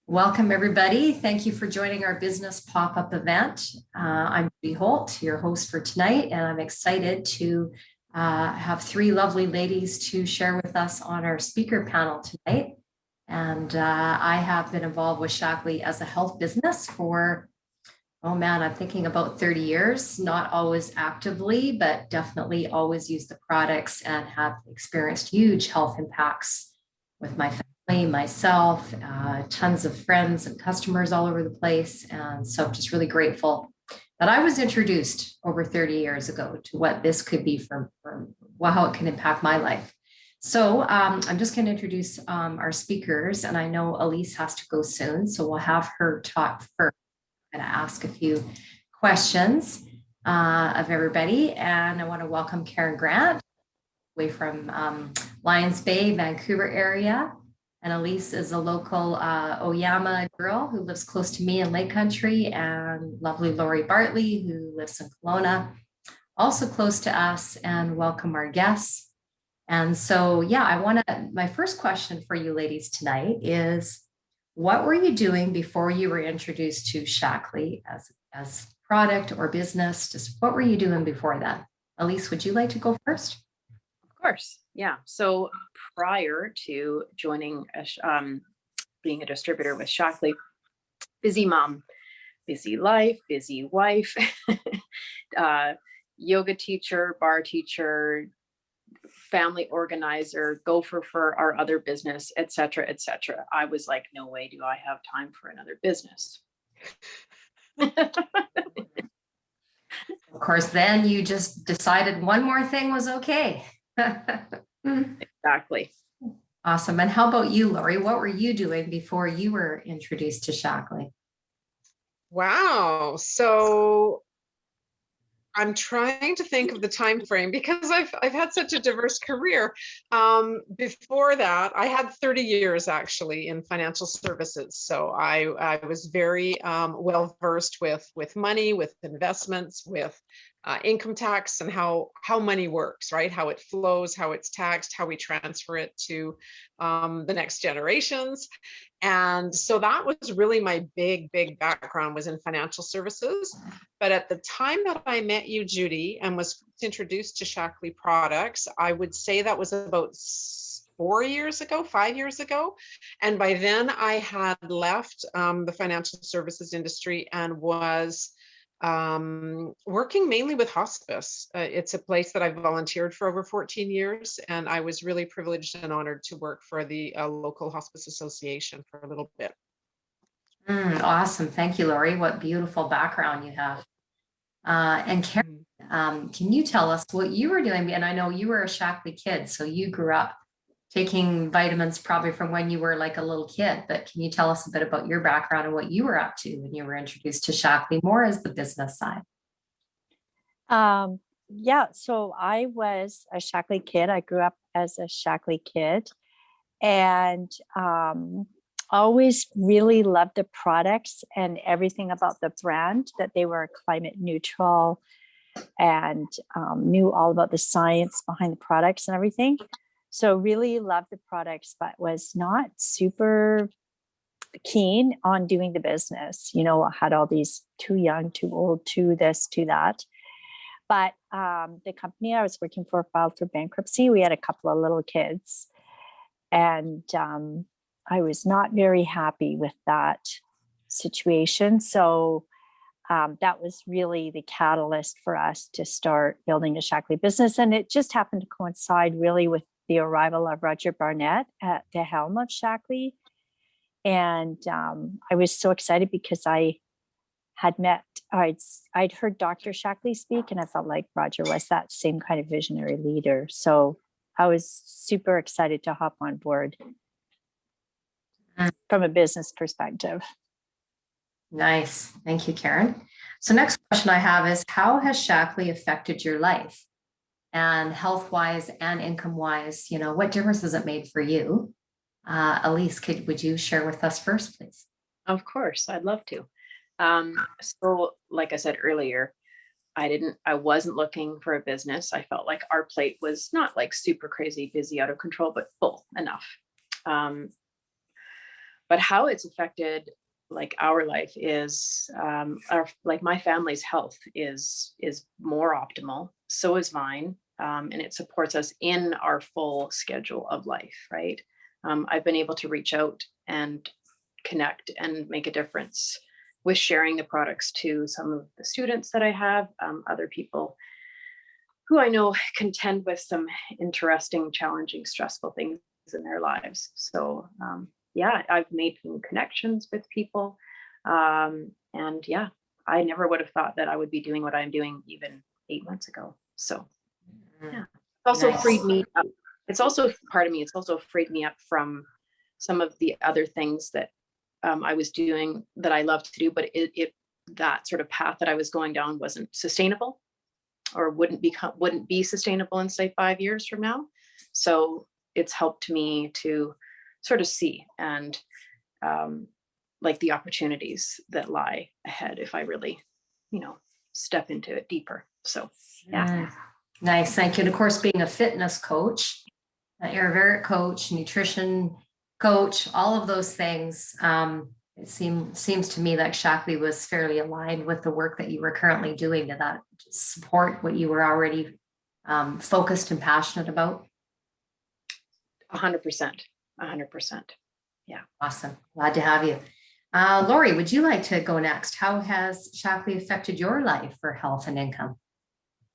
Welcome, everybody. Thank you for joining our business pop-up event. I'm Judy Holt, your host for tonight, and I'm excited to have three lovely ladies to share with us on our speaker panel tonight. And I have been involved with Shockley as a health business for, oh man, I'm thinking about 30 years, not always actively, but definitely always used the products and have experienced huge health impacts with my family, myself, tons of friends and customers all over the place. And so just really grateful that I was introduced over 30 years ago to what this could be for how it can impact my life. So I'm just going to introduce our speakers, and I know Elise has to go soon, so we'll have her talk first. I'm going to ask a few questions of everybody, and I want to welcome Karen Grant, away from Lions Bay, Vancouver area. And Elise is a local Oyama girl who lives close to me in Lake Country, and lovely Lori Bartley, who lives in Kelowna, also close to us, and welcome our guests. And so, yeah, my first question for you ladies tonight is, what were you doing before you were introduced to Shockley as product or business? Just what were you doing before that? Elise, would you like to go first? Of course, yeah. So prior to joining, being a distributor with Shockley, busy mom, busy life, busy wife, yoga teacher, bar teacher, family organizer, gopher for our other business, et cetera, et cetera. I was like, no way do I have time for another business. Of course, then you just decided one more thing was okay. Exactly. Awesome. And how about you, Lori? What were you doing before you were introduced to Shockley? Wow. So I'm trying to think of the time frame because I've had such a diverse career. Before that, I had 30 years actually in financial services. So I was very well versed with money, with investments, with income tax, and how money works, right? How it flows, how it's taxed, how we transfer it to the next generations. And so that was really my big background, was in financial services. But at the time that I met you, Judy, and was introduced to Shockley products, I would say that was about 5 years ago. And by then I had left the financial services industry and was working mainly with hospice. It's a place that I've volunteered for over 14 years, and I was really privileged and honored to work for the local hospice association for a little bit. Awesome. Thank you, Lori. What beautiful background you have. And Karen, can you tell us what you were doing? And I know you were a Shockley kid, so you grew up taking vitamins probably from when you were like a little kid, but can you tell us a bit about your background and what you were up to when you were introduced to Shockley, more as the business side? Yeah, so I was a Shockley kid. I grew up as a Shockley kid, and always really loved the products and everything about the brand, that they were climate neutral, and knew all about the science behind the products and everything. So really loved the products, but was not super keen on doing the business. You know, I had all these too young, too old, too this, too that. But the company I was working for filed for bankruptcy. We had a couple of little kids, and I was not very happy with that situation. So that was really the catalyst for us to start building a Shockley business. And it just happened to coincide really with the arrival of Roger Barnett at the helm of Shockley. And I was so excited because I'd heard Dr. Shockley speak, and I felt like Roger was that same kind of visionary leader. So I was super excited to hop on board from a business perspective. Nice. Thank you, Karen. So next question I have is, how has Shockley affected your life? And health-wise and income-wise, you know, what difference has it made for you? Elise, would you share with us first, please? Of course, I'd love to. So like I said earlier, I wasn't looking for a business. I felt like our plate was not like super crazy busy, out of control, but full enough. But how it's affected like our life is my family's health is more optimal. So is mine. And it supports us in our full schedule of life, right? I've been able to reach out and connect and make a difference with sharing the products to some of the students that I have, other people who I know contend with some interesting, challenging, stressful things in their lives. So yeah, I've made some connections with people. And yeah, I never would have thought that I would be doing what I'm doing even 8 months ago. So yeah, it's also Nice. freed me up. It's also part of me, it's also freed me up from some of the other things that I was doing that I love to do, but that sort of path that I was going down wasn't sustainable, or wouldn't be sustainable in say 5 years from now. So it's helped me to sort of see and like the opportunities that lie ahead if I really, step into it deeper. So yeah. Nice, thank you. And of course, being a fitness coach, Ayurvedic coach, nutrition coach, all of those things, it seems to me like Shaklee was fairly aligned with the work that you were currently doing to that support what you were already focused and passionate about. 100%. 100%. Yeah. Awesome. Glad to have you. Lori, would you like to go next? How has Shaklee affected your life for health and income?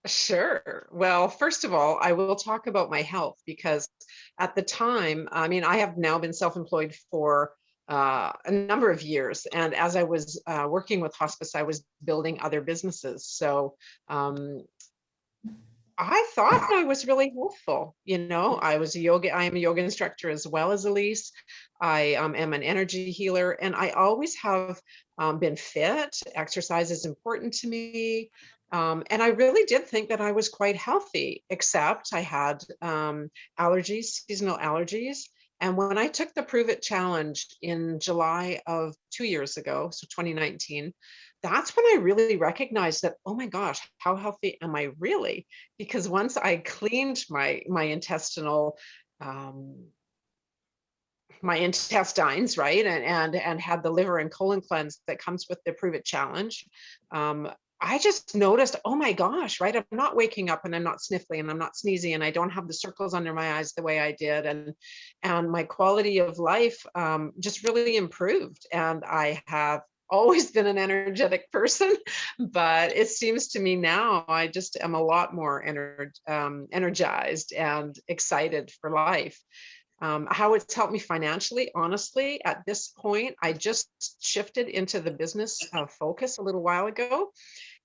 Sure. Well, first of all, I will talk about my health because at the time, I mean, I have now been self-employed for a number of years. And as I was working with hospice, I was building other businesses. So I thought I was really helpful. I am a yoga instructor as well as Elise. I am an energy healer, and I always have been fit. Exercise is important to me. And I really did think that I was quite healthy, except I had allergies, seasonal allergies. And when I took the Pruvit challenge in July of 2 years ago, so 2019, that's when I really recognized that, oh my gosh, how healthy am I really? Because once I cleaned my intestinal my intestines, right, and had the liver and colon cleanse that comes with the Pruvit challenge, I just noticed, oh my gosh, right, I'm not waking up and I'm not sniffly and I'm not sneezy and I don't have the circles under my eyes the way I did, and my quality of life just really improved. And I have always been an energetic person, but it seems to me now I just am a lot more energized and excited for life. How it's helped me financially, honestly, at this point, I just shifted into the business focus a little while ago.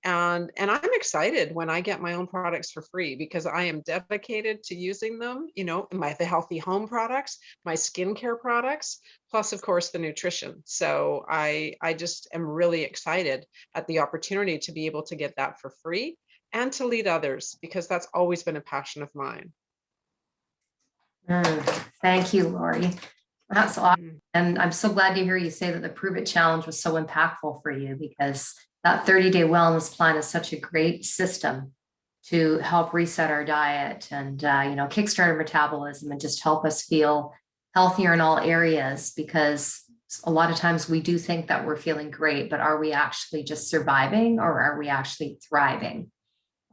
And I'm excited when I get my own products for free because I am dedicated to using them, the healthy home products, my skincare products, plus of course the nutrition. So I just am really excited at the opportunity to be able to get that for free and to lead others because that's always been a passion of mine. Thank you, Lori. That's awesome. And I'm so glad to hear you say that the Pruvit Challenge was so impactful for you because that 30-day wellness plan is such a great system to help reset our diet and, kickstart our metabolism and just help us feel healthier in all areas, because a lot of times we do think that we're feeling great, but are we actually just surviving or are we actually thriving?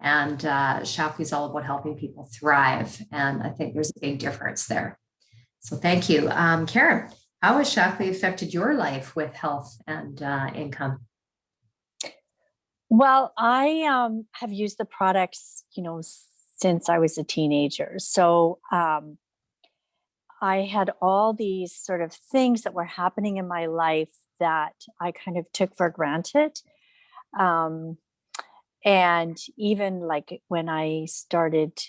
And Shaklee is all about helping people thrive. And I think there's a big difference there. So thank you. Karen, how has Shaklee affected your life with health and income? Well, I have used the products, since I was a teenager. So I had all these sort of things that were happening in my life that I kind of took for granted. And even like when I started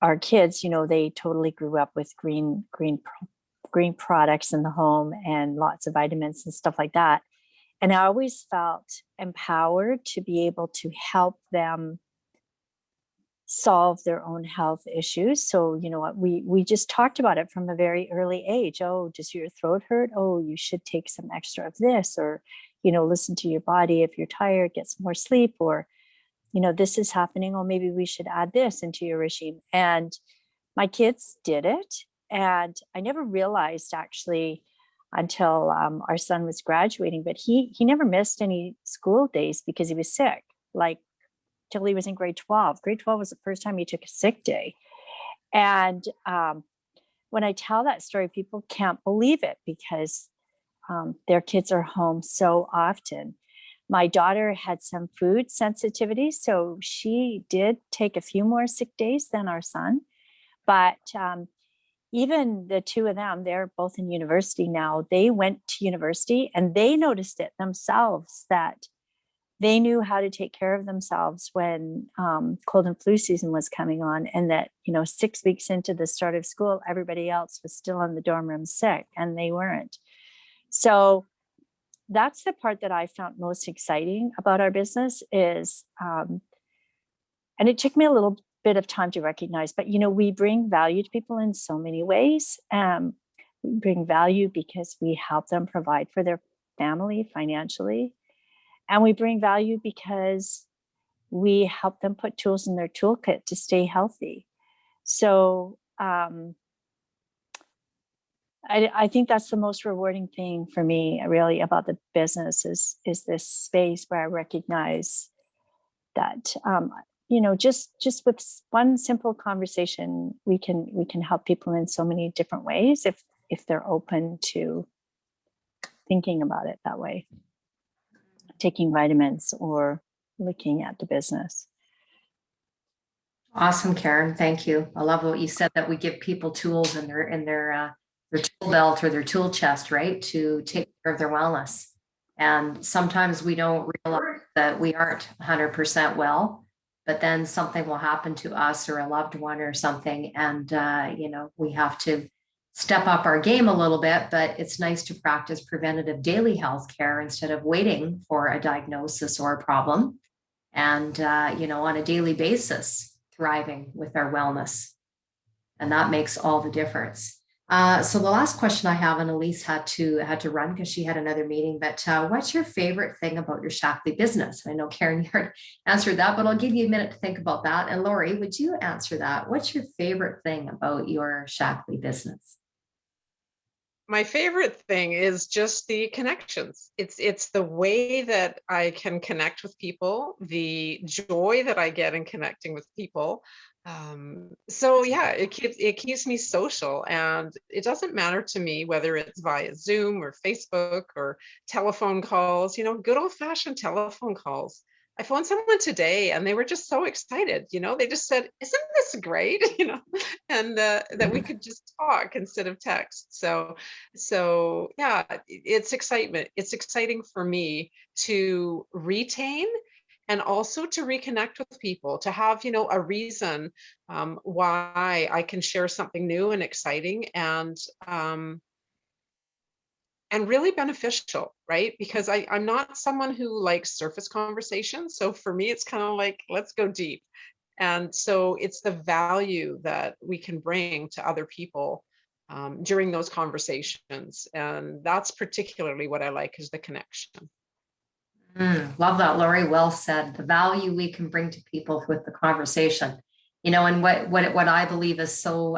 our kids, they totally grew up with green products in the home and lots of vitamins and stuff like that. And I always felt empowered to be able to help them solve their own health issues. So, we just talked about it from a very early age. Oh, does your throat hurt? Oh, you should take some extra of this, or, listen to your body. If you're tired, get some more sleep, or, this is happening. Oh, maybe we should add this into your regime. And my kids did it. And I never realized actually until our son was graduating. But he never missed any school days because he was sick, like till he was in grade 12. Grade 12 was the first time he took a sick day. And when I tell that story, people can't believe it because their kids are home so often. My daughter had some food sensitivity, so she did take a few more sick days than our son. But even the two of them, they're both in university now. They went to university and they noticed it themselves, that they knew how to take care of themselves when cold and flu season was coming on, and that, 6 weeks into the start of school, everybody else was still in the dorm room sick and they weren't. So that's the part that I found most exciting about our business is, and it took me a little bit of time to recognize, but we bring value to people in so many ways. We bring value because we help them provide for their family financially. And we bring value because we help them put tools in their toolkit to stay healthy. So I think that's the most rewarding thing for me, really, about the business is this space where I recognize that just with one simple conversation, we can help people in so many different ways if they're open to thinking about it that way. Taking vitamins or looking at the business. Awesome, Karen. Thank you. I love what you said, that we give people tools in their tool belt or their tool chest, right, to take care of their wellness. And sometimes we don't realize that we aren't 100% well, but then something will happen to us or a loved one or something, and we have to step up our game a little bit. But it's nice to practice preventative daily health care instead of waiting for a diagnosis or a problem, and on a daily basis, thriving with our wellness. And that makes all the difference. So the last question I have, and Elise had to run because she had another meeting, but what's your favorite thing about your Shockley business? I know Karen, you already answered that, but I'll give you a minute to think about that. And Lori, would you answer that? What's your favorite thing about your Shockley business? My favorite thing is just the connections. It's the way that I can connect with people, the joy that I get in connecting with people. So yeah, it keeps me social, and it doesn't matter to me whether it's via Zoom or Facebook or telephone calls, good old-fashioned telephone calls. I phoned someone today and they were just so excited, they just said, "Isn't this great?" And that we could just talk instead of text. So yeah, it's excitement. It's exciting for me to retain and also to reconnect with people, to have, a reason why I can share something new and exciting and really beneficial, right? Because I'm not someone who likes surface conversations. So for me, it's kind of like, let's go deep. And so it's the value that we can bring to other people during those conversations. And that's particularly what I like, is the connection. Love that, Lori. Well said. The value we can bring to people with the conversation, and what I believe is so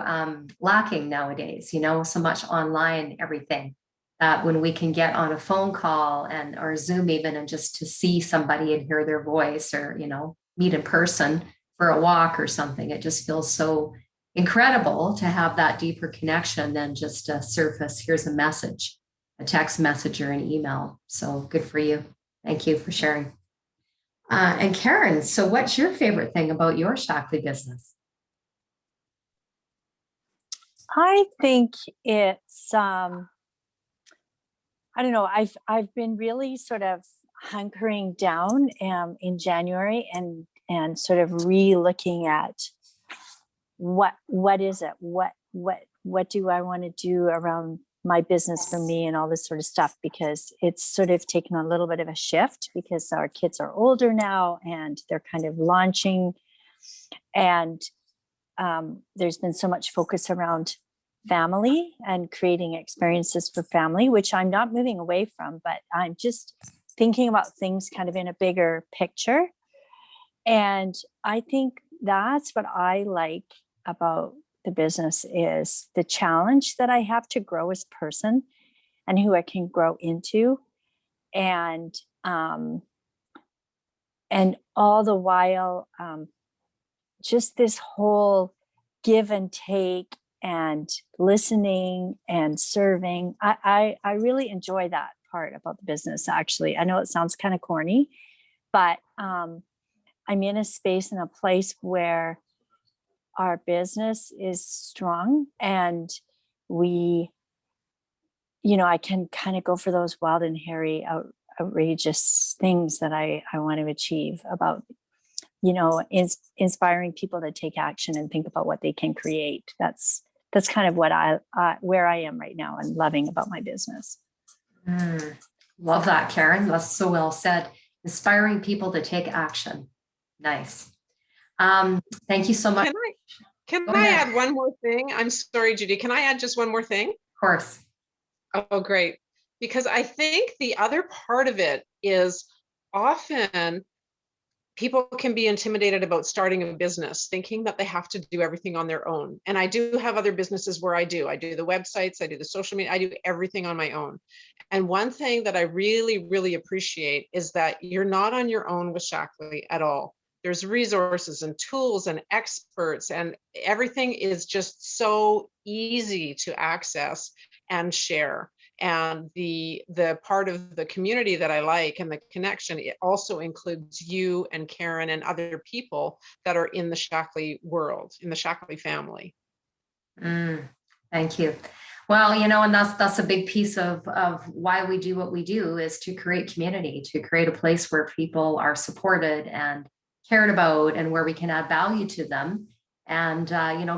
lacking nowadays, so much online, everything, that when we can get on a phone call or Zoom even, and just to see somebody and hear their voice, or, meet in person for a walk or something, it just feels so incredible to have that deeper connection than just a surface, here's a message, a text message or an email. So good for you. Thank you for sharing. And Karen, so what's your favorite thing about your Shockley business? I think it's, I don't know, I've been really sort of hunkering down in January and sort of re-looking at what is it? What do I want to do around my business for me and all this sort of stuff, because it's sort of taken a little bit of a shift because our kids are older now and they're kind of launching, and there's been so much focus around family and creating experiences for family, which I'm not moving away from, but I'm just thinking about things kind of in a bigger picture. And I think that's what I like about the business, is the challenge that I have to grow as a person, and who I can grow into. And all the while, just this whole give and take and listening and serving. I really enjoy that part about the business, actually. I know it sounds kind of corny, but I'm in a space and a place where our business is strong, and we, I can kind of go for those wild and hairy, outrageous things that I want to achieve about, inspiring people to take action and think about what they can create. That's kind of what where I am right now and loving about my business. Love that, Karen. That's so well said. Inspiring people to take action. Nice. Thank you so much. Can I add one more thing? I'm sorry, Judy. Can I add just one more thing? Of course. Oh, great. Because I think the other part of it is often people can be intimidated about starting a business, thinking that they have to do everything on their own. And I do have other businesses where I do the websites, I do the social media, I do everything on my own. And one thing that I really, really appreciate is that you're not on your own with Shackley at all. There's resources and tools and experts, and everything is just so easy to access and share. And the part of the community that I like and the connection, it also includes you and Karen and other people that are in the Shackley world, in the Shackley family. Thank you. Well, and that's a big piece of why we do what we do, is to create community, to create a place where people are supported and cared about, and where we can add value to them. And,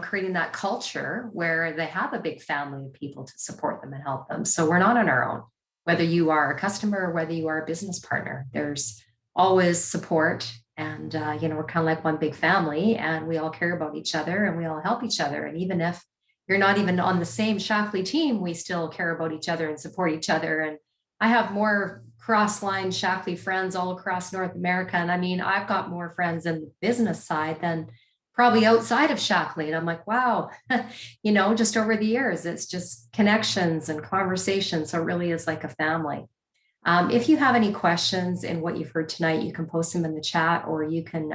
creating that culture where they have a big family of people to support them and help them. So we're not on our own, whether you are a customer or whether you are a business partner, there's always support. And, we're kind of like one big family, and we all care about each other and we all help each other. And even if you're not even on the same Shockley team, we still care about each other and support each other. And I have more cross-line Shockley friends all across North America. And I mean, I've got more friends in the business side than probably outside of Shockley. And I'm like, wow, just over the years, it's just connections and conversations. So it really is like a family. If you have any questions in what you've heard tonight, you can post them in the chat, or you can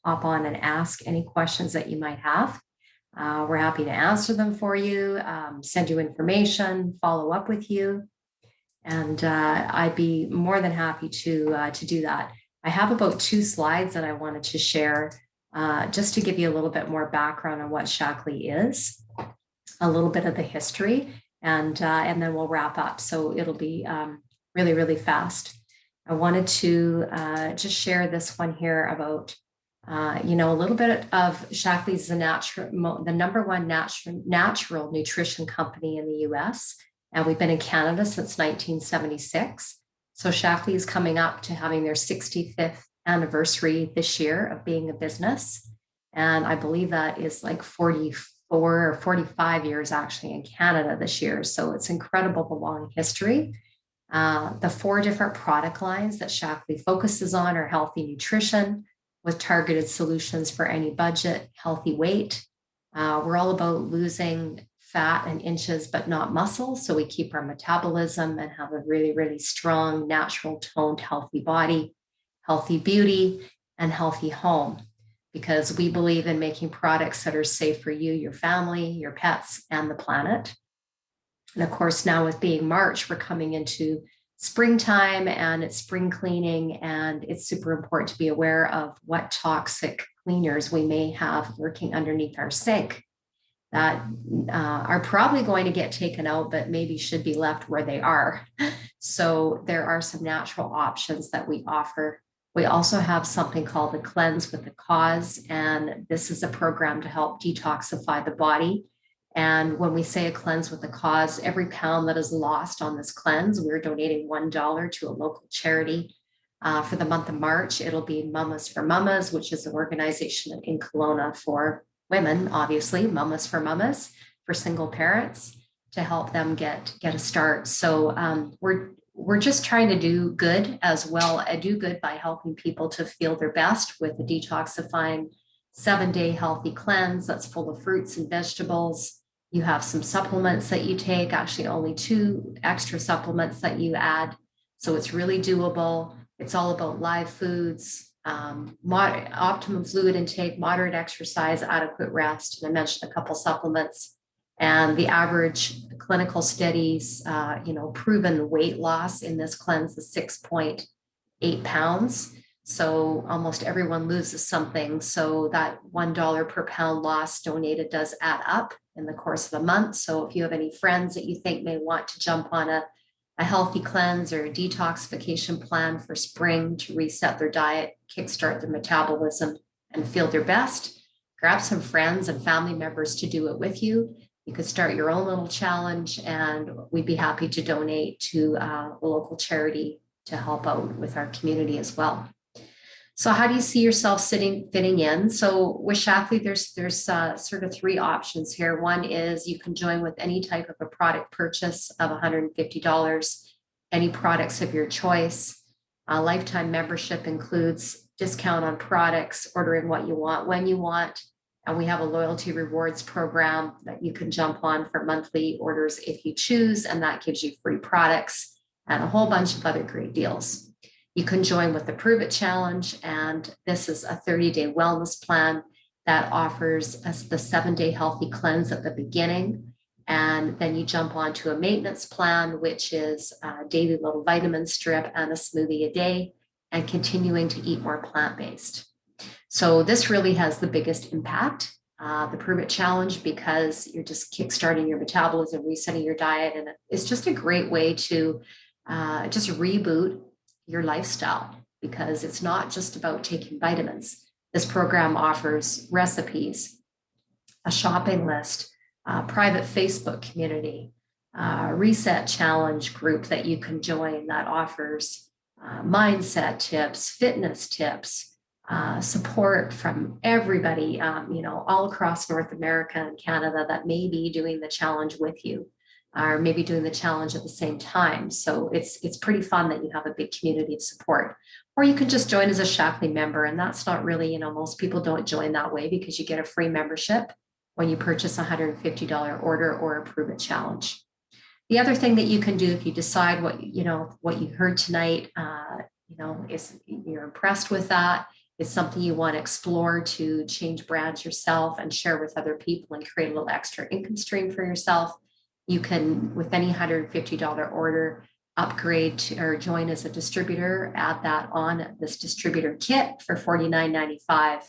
hop on and ask any questions that you might have. We're happy to answer them for you, send you information, follow up with you. And I'd be more than happy to do that. I have about 2 slides that I wanted to share, just to give you a little bit more background on what Shockley is, a little bit of the history, and then we'll wrap up. So it'll be really, really fast. I wanted to just share this one here about, a little bit of Shockley's the number one natural nutrition company in the US. And we've been in Canada since 1976. So Shockley is coming up to having their 65th anniversary this year of being a business. And I believe that is like 44 or 45 years actually in Canada this year. So it's incredible, the long history. The 4 different product lines that Shockley focuses on are healthy nutrition with targeted solutions for any budget, healthy weight. We're all about losing fat and inches, but not muscle. So we keep our metabolism and have a really, really strong, natural toned, healthy body, healthy beauty, and healthy home, because we believe in making products that are safe for you, your family, your pets, and the planet. And of course, now with being March, we're coming into springtime and it's spring cleaning, and it's super important to be aware of what toxic cleaners we may have working underneath our sink that are probably going to get taken out, but maybe should be left where they are. So there are some natural options that we offer. We also have something called the Cleanse with the Cause, and this is a program to help detoxify the body. And when we say a cleanse with a cause, every pound that is lost on this cleanse, we're donating $1 to a local charity. For the month of March, it'll be Mamas for Mamas, which is an organization in Kelowna for women, obviously, Mamas for single parents, to help them get a start. So we're just trying to do good as well. Do good by helping people to feel their best with a detoxifying 7-day healthy cleanse that's full of fruits and vegetables, You have some supplements that you take, actually only 2 extra supplements that you add. So it's really doable. It's all about live foods, optimum fluid intake, moderate exercise, adequate rest. And I mentioned a couple supplements. And the average clinical studies, proven weight loss in this cleanse is 6.8 pounds. So almost everyone loses something. So that $1 per pound loss donated does add up in the course of a month. So if you have any friends that you think may want to jump on a healthy cleanse or a detoxification plan for spring to reset their diet, kickstart their metabolism, and feel their best, grab some friends and family members to do it with you. You could start your own little challenge, and we'd be happy to donate to a local charity to help out with our community as well. So how do you see yourself fitting in? So with Shackley, there's sort of 3 options here. One is you can join with any type of a product purchase of $150, any products of your choice. A lifetime membership includes discount on products, ordering what you want, when you want. And we have a loyalty rewards program that you can jump on for monthly orders if you choose, and that gives you free products and a whole bunch of other great deals. You can join with the Pruvit Challenge, and this is a 30-day wellness plan that offers us the 7-day healthy cleanse at the beginning. And then you jump onto a maintenance plan, which is a daily little vitamin strip and a smoothie a day, and continuing to eat more plant-based. So this really has the biggest impact, the Pruvit Challenge, because you're just kickstarting your metabolism, resetting your diet, and it's just a great way to just reboot your lifestyle, because it's not just about taking vitamins. This program offers recipes, a shopping list, a private Facebook community, a reset challenge group that you can join that offers mindset tips, fitness tips, support from everybody, all across North America and Canada that may be doing the challenge with you, or maybe doing the challenge at the same time. So it's pretty fun that you have a big community of support. Or you can just join as a Shackley member, and that's not really, most people don't join that way because you get a free membership when you purchase a $150 order or a Pruvit Challenge. The other thing that you can do if you decide what you heard tonight, is you're impressed with that, it's something you want to explore to change brands yourself and share with other people and create a little extra income stream for yourself. You can, with any $150 order, upgrade to, or join as a distributor, add that on this distributor kit for $49.95.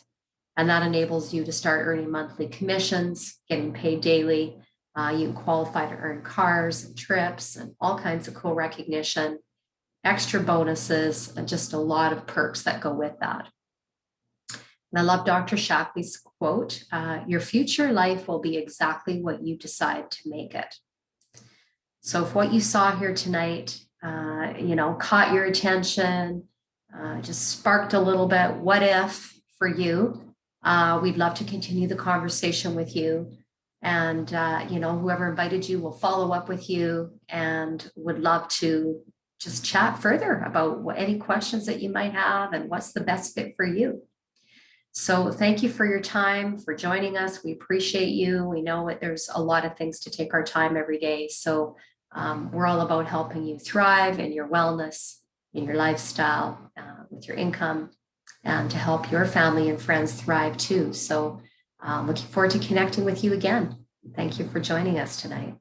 And that enables you to start earning monthly commissions, getting paid daily. You can qualify to earn cars and trips and all kinds of cool recognition, extra bonuses, and just a lot of perks that go with that. And I love Dr. Shackley's quote, your future life will be exactly what you decide to make it. So if what you saw here tonight, caught your attention, just sparked a little bit, what if for you, we'd love to continue the conversation with you. And, whoever invited you will follow up with you and would love to just chat further about any questions that you might have and what's the best fit for you. So thank you for your time, for joining us. We appreciate you. We know that there's a lot of things to take our time every day. So we're all about helping you thrive in your wellness, in your lifestyle, with your income, and to help your family and friends thrive too. So looking forward to connecting with you again. Thank you for joining us tonight.